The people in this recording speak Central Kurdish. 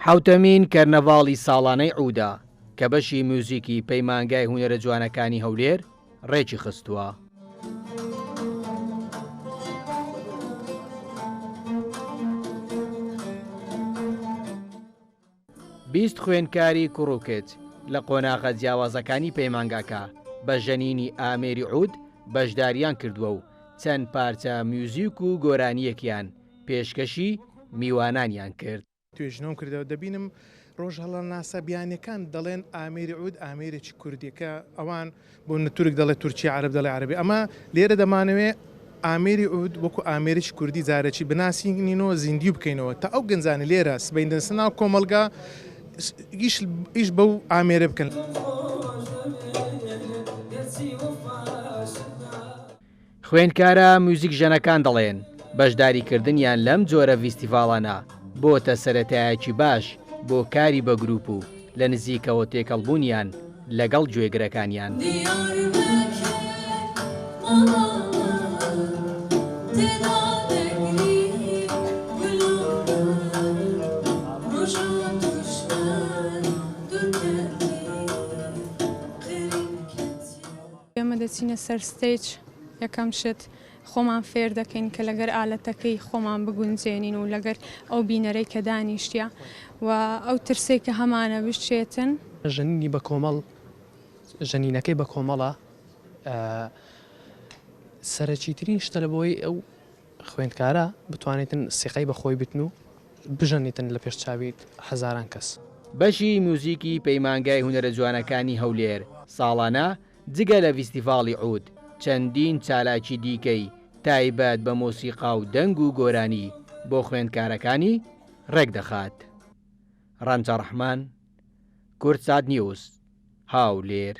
حوتەمین کەرنەڤاڵی ساڵانەی عوودە کە بەشی موزیکی پەیمانگای هونەرە جوانەکانی هەولێر ڕێکی خستووە. بیست خوێندکاری کوڕووکت لە قۆناغە جیاوازەکانی پەیمانگاکە بە ژەنینی ئامێری عود بەشداریان کردووە و چەند پارچە میوزیک و گۆرانیەکیان پێشکەشی میوانانیان کرد. توێژنەوە کردەوە دەبینم ڕۆژ هەڵە ناسە بیانەکان دەڵێن ئامێری عود ئامێرێکی کوردیەکە ئەوان بۆ نتورک دەڵێ تورکی عرب دەڵێ عربی ئەمە لێرە دەمانەوێت ئامێری عود وەکو ئامێریش کوردی جارێکی بناسیینەوە زیندی بکەینەوە تا ئەو گەنجانە لێرە سبەیندنسنا کۆمەلگا ئیش بەو ئامێرە بکەن. خوێندکارە موزیک ژەنەکان دەڵێن بەشداریکردنیان لەم جۆرە ڤیستیڤاڵانە بۆتە سەرەتایەکی باش بۆ کاری بە گروپ و لە نزیکەوە تێکەڵبوونیان لەگەڵ گوێگرەکانیان. ئێمە دەچینە سەر ستێج یەکەم شت خۆمان فێر دەکەین کە لەگەر ئالەتەکەی خۆمان بگونجێنین و لەگەر ئەو بینەرەی کە دانیشتە و ئەو ترسێک کە هەمانە بشێتن. ژەنینی بە کۆمەڵ ژەنینەکەی بە کۆمەڵە سەرەکیترین شتە لە بۆی ئەو خوێندکارە بتوانێتن سیقەی بەخۆی بتن و بژەنیتن لە پێشچاوی هەزاران کەس. بەشی موزیکی پەیمانگای هونەرە جوانەکانی هەولێر ساڵانە جگە لە ڤیستیڤاڵی عود چەندین چالاکی دیکەی تایبەت بە مۆسیقا و دەنگ و گۆرانی بۆ خوێندکارەکانی ڕێک دەخات. ڕەنجە ڕەحمان، کورتسات نیوز، هاولێر.